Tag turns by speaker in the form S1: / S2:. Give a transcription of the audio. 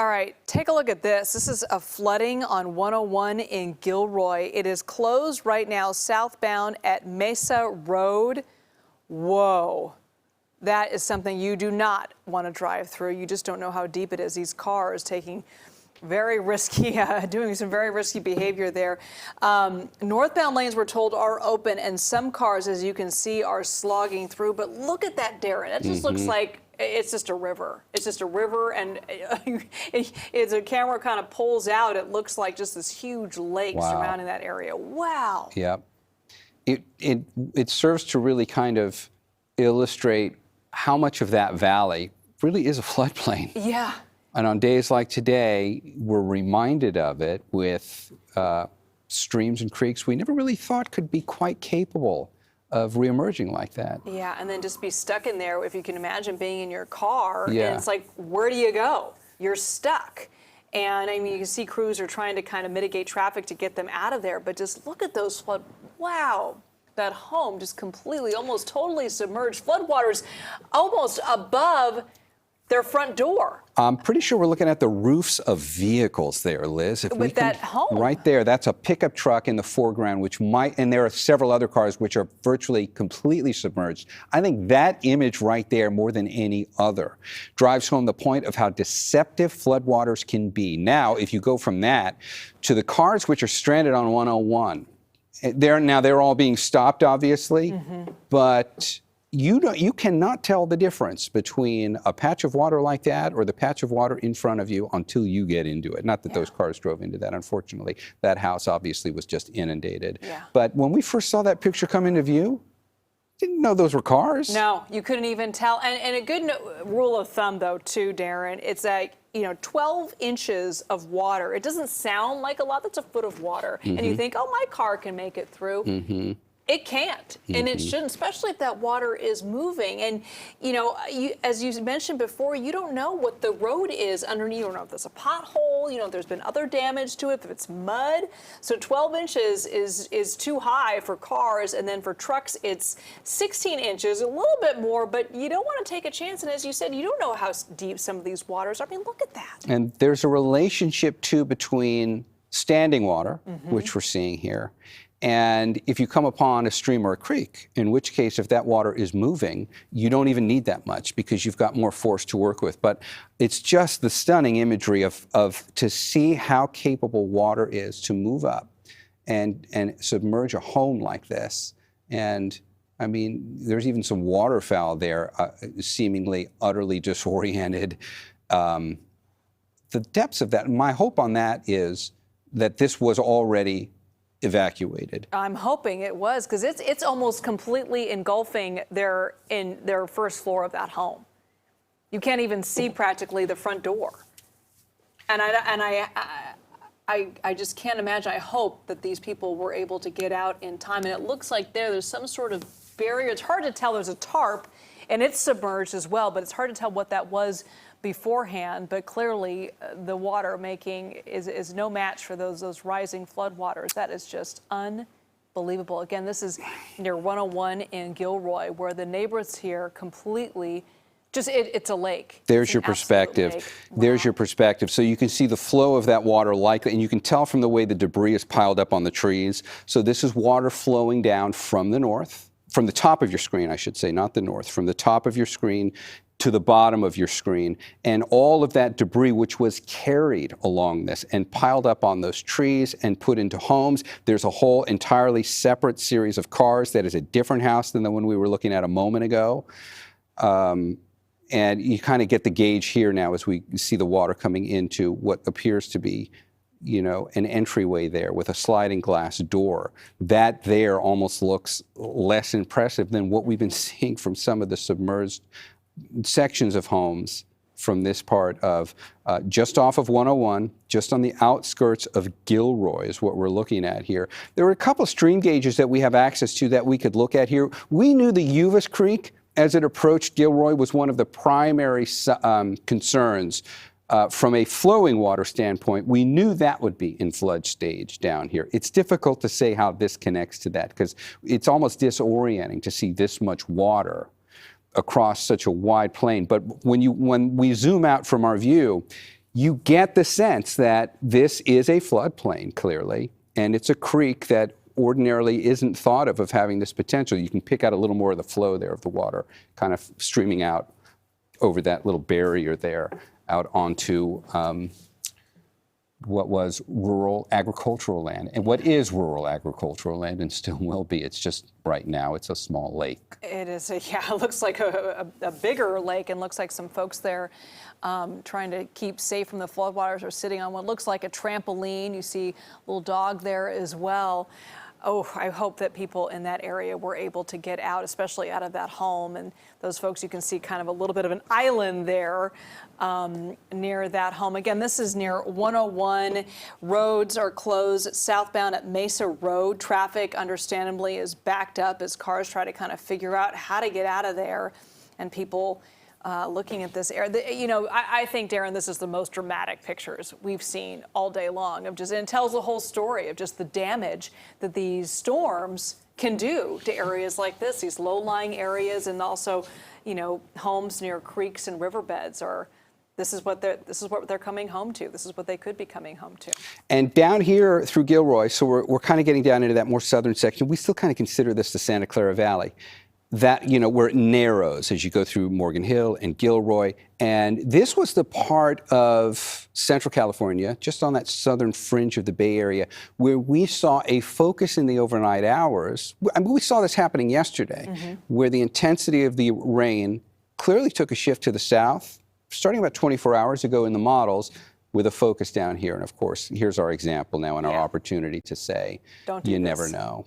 S1: All right, take a look at this. This is a flooding on 101 in Gilroy. It is closed right now southbound at Mesa Road. Whoa. That is something you do not want to drive through. You just don't know how deep it is. These cars taking very risky, doing some very risky behavior there. Northbound lanes, we're told, are open, and some cars, as you can see, are slogging through. But look at that, Darren. That just looks like it's just a river. It's just a river, and as the camera kind of pulls out, it looks like just this huge lake surrounding that area. Wow.
S2: Yep. It serves to really kind of illustrate how much of that valley really is a floodplain.
S1: Yeah.
S2: And on days like today, we're reminded of it with streams and creeks we never really thought could be quite capable of reemerging like that.
S1: Yeah, and then just be stuck in there. If you can imagine being in your car,
S2: Yeah.
S1: and it's like, where do you go? You're stuck. And I mean, you can see crews are trying to kind of mitigate traffic to get them out of there, but just look at those flood. Wow. That home just completely, almost totally submerged. Floodwaters almost above their front door.
S2: I'm pretty sure we're looking at the roofs of vehicles there, Liz. If
S1: With that home.
S2: Right there, that's a pickup truck in the foreground, which might, and there are several other cars which are virtually completely submerged. I think that image right there, more than any other, drives home the point of how deceptive floodwaters can be. Now, if you go from that to the cars which are stranded on 101, they're all being stopped, obviously, but you cannot tell the difference between a patch of water like that or the patch of water in front of you until you get into it. Not that those cars drove into that, unfortunately. That house obviously was just inundated.
S1: Yeah.
S2: But when we first saw that picture come into view, didn't know those were cars.
S1: No, you couldn't even tell. And a good rule of thumb, though, too, Darren, it's like, 12 inches of water. It doesn't sound like a lot. That's a foot of water. And you think, oh, my car can make it through. It can't, and it shouldn't, especially if that water is moving. And, as you mentioned before, you don't know what the road is underneath. You don't know if there's a pothole, if there's been other damage to it, if it's mud. So 12 inches is too high for cars, and then for trucks, it's 16 inches, a little bit more, but you don't want to take a chance. And as you said, you don't know how deep some of these waters are. I mean, look at that.
S2: And there's a relationship, too, between standing water, which we're seeing here, and if you come upon a stream or a creek, in which case, if that water is moving, you don't even need that much because you've got more force to work with. But it's just the stunning imagery of to see how capable water is to move up and submerge a home like this. And I mean, there's even some waterfowl there, seemingly utterly disoriented. The depths of that, my hope on that is that this was already evacuated.
S1: I'm hoping it was, because it's almost completely engulfing their first floor of that home. You can't even see practically the front door. And I just can't imagine. I hope that these people were able to get out in time. And it looks like there's some sort of barrier. It's hard to tell. There's a tarp, and it's submerged as well, but it's hard to tell what that was beforehand. But clearly the water is no match for those rising flood waters. That is just unbelievable. Again, this is near 101 in Gilroy, where the neighbors here completely it's a lake.
S2: There's your perspective. There's your perspective. So you can see the flow of that water and you can tell from the way the debris is piled up on the trees. So this is water flowing down from the north, from the top of your screen, I should say, not the north, from the top of your screen to the bottom of your screen, and all of that debris which was carried along this and piled up on those trees and put into homes. There's a whole entirely separate series of cars that is a different house than the one we were looking at a moment ago. And you kind of get the gauge here now as we see the water coming into what appears to be an entryway there with a sliding glass door. That there almost looks less impressive than what we've been seeing from some of the submerged sections of homes from this part of, just off of 101, just on the outskirts of Gilroy is what we're looking at here. There were a couple stream gauges that we have access to that we could look at here. We knew the Uvis Creek, as it approached Gilroy, was one of the primary concerns from a flowing water standpoint. We knew that would be in flood stage down here. It's difficult to say how this connects to that because it's almost disorienting to see this much water across such a wide plain. But when we zoom out from our view, you get the sense that this is a floodplain, clearly, and it's a creek that ordinarily isn't thought of having this potential. You can pick out a little more of the flow there of the water kind of streaming out over that little barrier there out onto what was rural agricultural land. And what is rural agricultural land and still will be? It's just right now it's a small lake.
S1: It is, yeah, it looks like a bigger lake, and looks like some folks there trying to keep safe from the floodwaters are sitting on what looks like a trampoline. You see a little dog there as well. Oh, I hope that people in that area were able to get out, especially out of that home. And those folks, you can see kind of a little bit of an island there near that home. Again, this is near 101. Roads are closed southbound at Mesa Road. Traffic, understandably, is backed up as cars try to kind of figure out how to get out of there. And people looking at this area, you know, I think, Darren, this is the most dramatic pictures we've seen all day long of just, and it tells the whole story of just the damage that these storms can do to areas like this, these low-lying areas, and also, you know, homes near creeks and riverbeds are. This is what they're coming home to. This is what they could be coming home to. And
S2: down here through Gilroy, so we're kind of getting down into that more southern section. We still kind of consider this the Santa Clara Valley. That, you know, where it narrows as you go through Morgan Hill and Gilroy. And this was the part of Central California, just on that southern fringe of the Bay Area, where we saw a focus in the overnight hours. I mean, we saw this happening yesterday, where the intensity of the rain clearly took a shift to the south, starting about 24 hours ago in the models, with a focus down here. And of course, here's our example now and our opportunity to say, you never know.